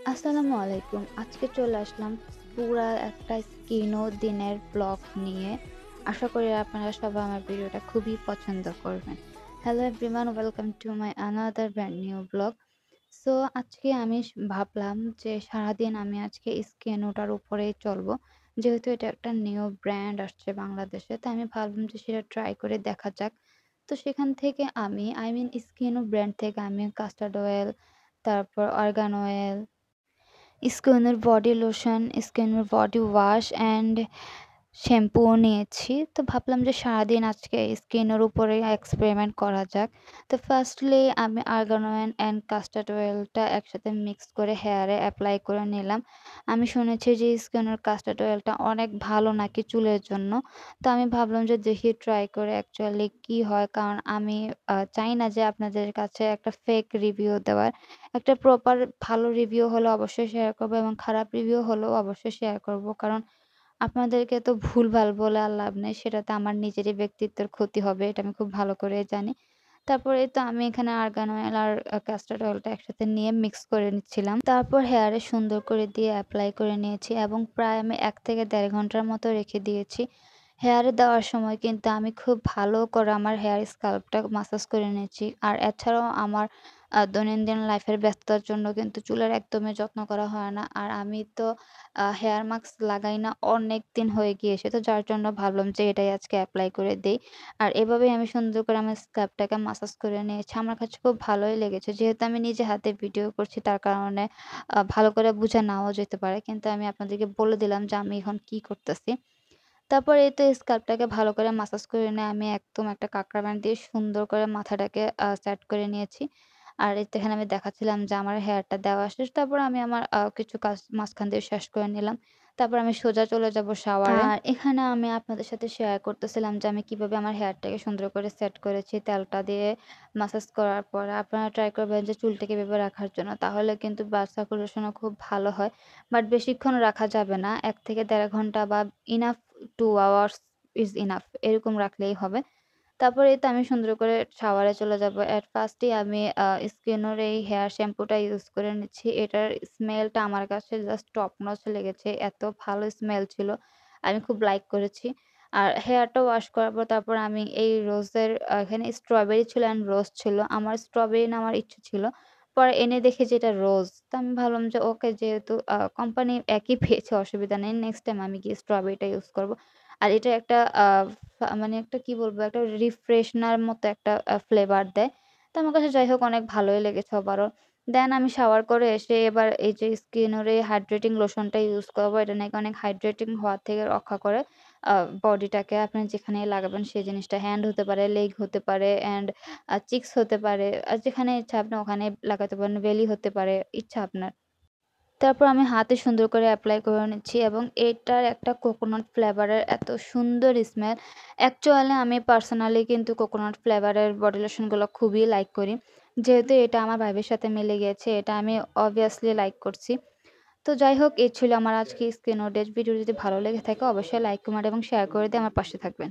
আসসালামু আলাইকুম। আজকে চলে আসলাম পুরা একটা স্কিন ও দিনের ব্লগ নিয়ে। আশা করি আপনারা সবাই আমার ভিডিওটা খুবই পছন্দ করবেন। Hello everyone, welcome to my another brand new blog. So আজকে আমি ভাবলাম যে সারাদিন আমি আজকে স্কিন ওটার উপরেই চলবো। যেহেতু এটা একটা নিউ ব্র্যান্ড আসছে বাংলাদেশে, তো আমি ভাবলাম যে সেটা ট্রাই করে দেখা যাক। তো সেখান থেকে আমি স্কিন ও ব্র্যান্ড থেকে আমি কাস্টার্ড অয়েল, তারপর অর্গান অয়েল, স্কিনের বডি লোশন, স্কিনের বডি ওয়াশ অ্যান্ড শ্যাম্পুও নিয়েছি। তো ভাবলাম যে সারাদিন আজকে স্কিনের উপরে এক্সপেরিমেন্ট করা যাক। তো ফার্স্টলি আমি আর্গান অয়েল অ্যান্ড কাস্টার্ড অয়েলটা একসাথে মিক্স করে হেয়ারে এপ্লাই করে নিলাম। আমি শুনেছি যে স্কিনের কাস্টার্ড অয়েলটা অনেক ভালো নাকি চুলের জন্য। তো আমি ভাবলাম যে দেখি ট্রাই করে অ্যাকচুয়ালি কি হয়। কারণ আমি চাই না যে আপনাদের কাছে একটা ফেক রিভিউ দেওয়ার। একটা প্রপার ভালো রিভিউ হলে অবশ্যই শেয়ার করব এবং খারাপ রিভিউ হলেও অবশ্যই শেয়ার করব। কারণ আপনাদেরকে তো ভুলভাল বলে আর লাভ নেই। সেটাতে আমার নিজেরই ব্যক্তিত্বের ক্ষতি হবে। এটা আমি খুব ভালো করেই জানি। তারপরে তো আমি এখানে আর্গান অয়েল আর কাস্টার্ড অয়েলটা একসাথে নিয়ে মিক্স করে নিচ্ছিলাম। তারপর হেয়ারে সুন্দর করে দিয়ে এপ্লাই করে নিয়েছি এবং প্রায় আমি ১ থেকে ১.৫ ঘন্টার মতো রেখে দিয়েছি। হেয়ারে দেওয়ার সময় কিন্তু আমি খুব ভালো করে আমার হেয়ার স্কাল্পটা মাসাজ করে নিয়েছি। আর এছাড়াও আমার দৈনন্দিন লাইফের ব্যস্ততার জন্য কিন্তু চুলের একদমই যত্ন করা হয় না। আর আমি তো হেয়ার মাস্ক লাগাই না অনেকদিন হয়ে গিয়েছে। তো যার জন্য ভাবলাম যে এটাই আজকে এপ্লাই করে দেই। আর এভাবেই আমি সুন্দর করে আমার স্কাল্পটাকে মাসাজ করে নিয়েছি। আমার কাছে খুব ভালোই লেগেছে। যেহেতু আমি নিজে হাতে ভিডিও করছি তার কারণে ভালো করে বুঝা নাও যেতে পারে। কিন্তু আমি আপনাদেরকে বলে দিলাম যে আমি এখন কি করতেছি। তারপর এই তো স্কাল্পটাকে ভালো করে মাসাজ করে নিয়ে আমি একদম একটা কাঁকড়া ব্যান্ড দিয়ে সুন্দর করে মাথাটাকে সেট করে নিয়েছি। আর এই তো এখানে আমি দেখাচ্ছিলাম যে আমার হেয়ারটা দেওয়া শেষ। তারপর আমি আমার কিছু কাজ মাঝখান দিয়ে শেষ করে নিলাম। তারপর আমি সোজা চলে যাব শাওয়ারে। আর এখানে আমি আপনাদের সাথে শেয়ার করতেছিলাম যে আমি কিভাবে আমার হেয়ারটাকে সুন্দর করে সেট করেছি তেলটা দিয়ে মাসাজ করার পরে। আপনারা ট্রাই করবেন যে চুলটাকে এভাবে রাখার জন্য। তাহলে কিন্তু ব্লাড সার্কুলেশন ও খুব ভালো হয়। বাট বেশিক্ষণ রাখা যাবে না। ১ থেকে ১.৫ ঘন্টা বা ইনাফ 2 আওয়ার্স ইস ইনাফ এরকম রাখলেই হবে। তারপরে এই তো আমি সুন্দর করে শাওয়ারে চলে যাব। এট ফার্স্ট এই আমি স্কিনোর এই হেয়ার শ্যাম্পুটা ইউজ করে নিচ্ছি। এটার স্মেলটা আমার কাছে জাস্ট টপ নচ লেগেছে। এত ভালো স্মেল ছিল। আমি খুব লাইক করেছি। আর হেয়ারটা ওয়াশ করার পর তারপর আমি এই রোজের এখানে স্ট্রবেরি ছিল অ্যান্ড রোজ ছিল। আমার স্ট্রবেরি নেওয়ার ইচ্ছে ছিল। পরে এনে দেখি যে এটা রোজ। তো আমি ভাবলাম যে ওকে যেহেতু কোম্পানি একই পেয়েছে অসুবিধা নেই। নেক্সট টাইম আমি গিয়ে স্ট্রবেরিটা ইউজ করব। আর এটা একটা মানে একটা কি বলবো একটা রিফ্রেশনার মতো একটা ফ্লেভার দেয়। তো আমার কাছে যাই হোক অনেক ভালোই লেগেছে ওভারঅল। দেন আমি শাওয়ার করে এসে এবার এই যে স্কিনের এই হাইড্রেটিং লোশনটা ইউজ করব। এটা নাকি অনেক হাইড্রেটিং হওয়া থেকে রক্ষা করে আ বডিটাকে। আপনি যেখানেই লাগাবেন সেই জিনিসটা হ্যান্ড হতে পারে, লেগ হতে পারে অ্যান্ড চিকস হতে পারে। আর যেখানে ইচ্ছা আপনি ওখানে লাগাতে পারেন। বেলি হতে পারে, ইচ্ছা আপনার। তারপর আমি হাতে সুন্দর করে এপ্লাই করে নিচ্ছি এবং এটার একটা কোকোনাট ফ্লেভারের এত সুন্দর স্মেল। অ্যাকচুয়ালি আমি পার্সোনালি কিন্তু কোকোনাট ফ্লেভারের বডি লোশনগুলো খুবই লাইক করি। যেহেতু এটা আমার ভাইবের সাথে মিলে গিয়েছে, এটা আমি অবভিয়াসলি লাইক করছি। তো যাই হোক, এই ছিল আমার আজকে স্কিন ও ডেট ভিডিও। যদি ভালো লেগে থাকে অবশ্যই লাইক, কমেন্ট এবং শেয়ার করে দিয়ে আমার পাশে থাকবেন।